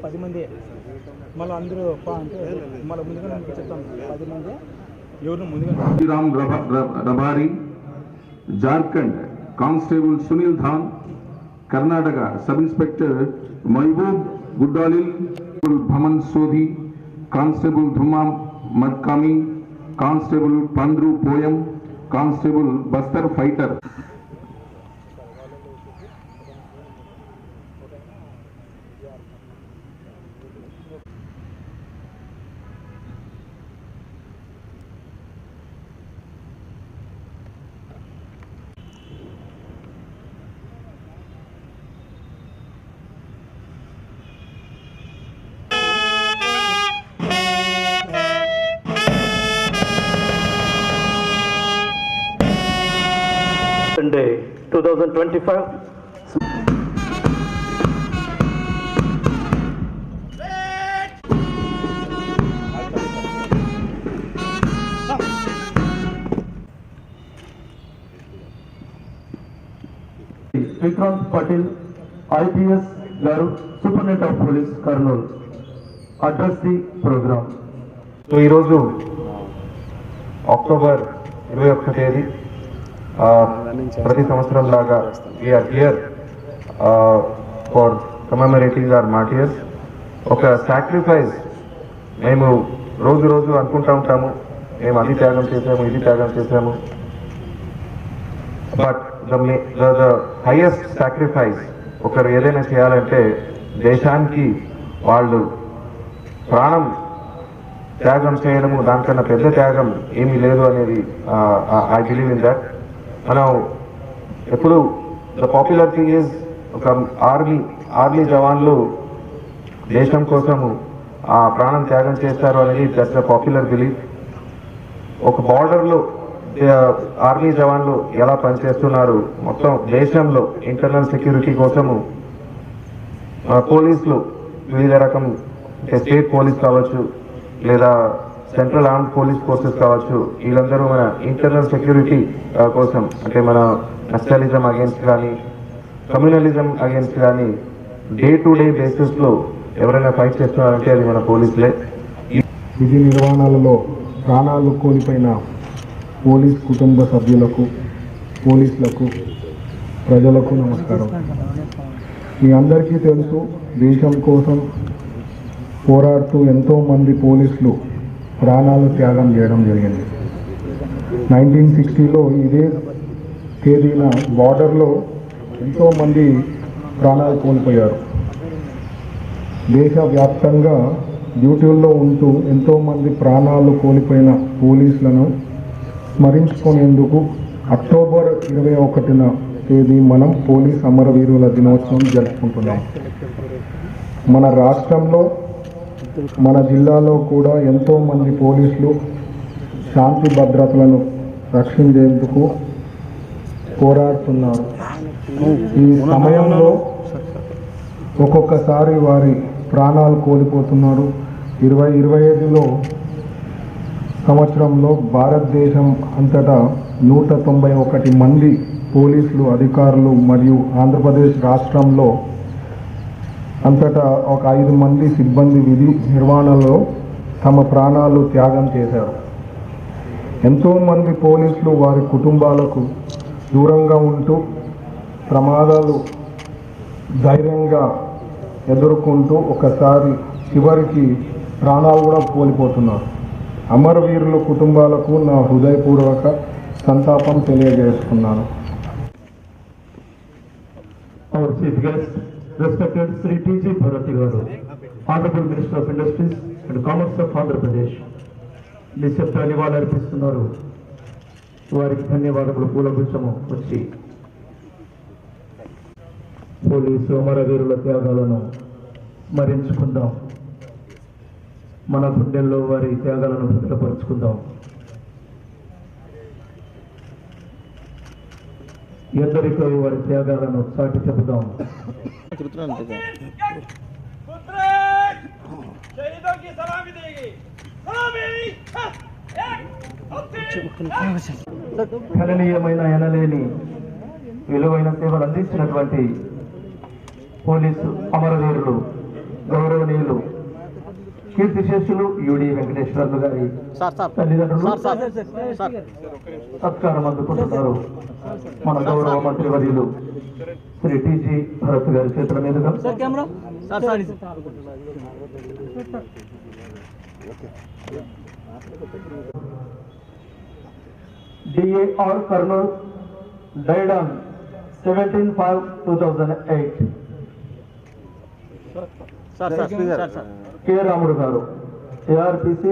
10 మంది మళ్ళీ అందరూ అంటే మళ్ళీ ముందుగా మీకు చెప్తాం 10 మంది ఎవరు ముందుగా Ram Rabari, Jharkhand constable Sunil Dhan, Karnataka sub inspector Mahaboob Guddalil, Bhaman Sodhi, constable Dhuma Madkami, constable Pandru Poyam, constable Bastar fighter. Day 2025. Vikrant Patil, IPS Garu, Superintendent of Police, Kurnool, address the program. So, ఈ రోజు అక్టోబర్ 21వ తేదీ ప్రతి సంవత్సరం లాగా we are here for commemorating our martyrs. ఒక సాక్రిఫైస్ మేము రోజు అనుకుంటూ ఉంటాము, మేము అది త్యాగం చేసాము, ఇది త్యాగం చేసాము. బట్ ద హైయెస్ట్ సాక్రిఫైస్ ఒకరు ఏదైనా చేయాలంటే దేశానికి వాళ్ళు ప్రాణం త్యాగం చేయడము, దానికన్నా పెద్ద త్యాగం ఏమీ లేదు అనేది ఐ బిలీవ్ ఇన్ దట్. మనం ఎప్పుడు ద పాపులర్ థింగ్ ఈజ్ ఒక ఆర్మీ జవాన్లు దేశం కోసము ఆ ప్రాణం త్యాగం చేస్తారు అనేది దట్స్ ద పాపులర్ బిలీఫ్. ఒక బార్డర్లో ఆర్మీ జవాన్లు ఎలా పనిచేస్తున్నారు, మొత్తం దేశంలో ఇంటర్నల్ సెక్యూరిటీ కోసము పోలీసులు వివిధ రకం అంటే స్టేట్ పోలీస్ కావచ్చు లేదా సెంట్రల్ ఆర్మ్డ్ పోలీస్ ఫోర్సెస్ కావచ్చు, వీళ్ళందరూ మన ఇంటర్నల్ సెక్యూరిటీ కోసం అంటే మన నక్సలిజం అగేన్స్ట్ కానీ కమ్యూనలిజం అగేన్స్ట్ కానీ డే టు డే బేసిస్లో ఎవరైనా ఫైట్ చేస్తున్నారంటే అది మన పోలీసులే. విధి నిర్వహణలలో ప్రాణాలు కోల్పోయిన పోలీస్ కుటుంబ సభ్యులకు, పోలీసులకు, ప్రజలకు నమస్కారం. మీ అందరికీ తెలుసు, దేశం కోసం పోరాడుతూ ఎంతోమంది పోలీసులు ప్రాణాలు త్యాగం చేయడం జరిగింది. 1960లో ఇదే తేదీన బార్డర్లో ఎంతోమంది ప్రాణాలు కోల్పోయారు. దేశవ్యాప్తంగా డ్యూటీల్లో ఉంటూ ఎంతోమంది ప్రాణాలు కోల్పోయిన పోలీసులను స్మరించుకునేందుకు అక్టోబర్ 21న తేదీ మనం పోలీస్ అమరవీరుల దినోత్సవం జరుపుకుంటున్నాం. మన రాష్ట్రంలో మన జిల్లాలో కూడా ఎంతోమంది పోలీసులు శాంతి భద్రతలను రక్షించేందుకు పోరాడుతున్నారు. ఈ సమయంలో ఒక్కొక్కసారి వారి ప్రాణాలు కోల్పోతున్నారు. 2025లో సంవత్సరంలో భారతదేశం అంతటా 191 మంది పోలీసులు అధికారులు మరియు ఆంధ్రప్రదేశ్ రాష్ట్రంలో అంతటా ఒక 5 మంది సిబ్బంది విధి నిర్వహణలో తమ ప్రాణాలు త్యాగం చేశారు. ఎంతోమంది పోలీసులు వారి కుటుంబాలకు దూరంగా ఉంటూ ప్రమాదాలు ధైర్యంగా ఎదుర్కొంటూ ఒకసారి చివరికి ప్రాణాలు కూడా కోల్పోతున్నారు. అమరవీరుల కుటుంబాలకు నా హృదయపూర్వక సంతాపం తెలియజేస్తున్నాను. Our Chief Guest, respected Sri T.G. Bharati Garu, Honorable Minister of Industries and Commerce of Andhra Pradesh, నిశ్శబ్ద నివాళులు అర్పిస్తున్నారు. వారికి ధన్యవాదములు పూలగుచ్చము వచ్చి పోలీసు అమరవీరుల త్యాగాలను స్మరించుకుందాం. మన గుండెల్లో వారి త్యాగాలను భద్రపరుచుకుందాం. ఎందరికో వారి త్యాగాలను చాటి చెబుదాం. గణనీయమైన ఎనలేని విలువైన సేవలు అందించినటువంటి పోలీసు అమరవీరులు గౌరవనీయులు కీర్తిశేషులు యుడి వెంకటేశ్వర్లు గారి తల్లిదండ్రులు సత్కారం అందుకుంటున్నారు. మన గౌరవ మంత్రివర్యులు శ్రీ టిజి భరత్ గారి చేతుల మీదుగా DAR Colonel died on 17/5/2008. K. Ramudu garu, ARPC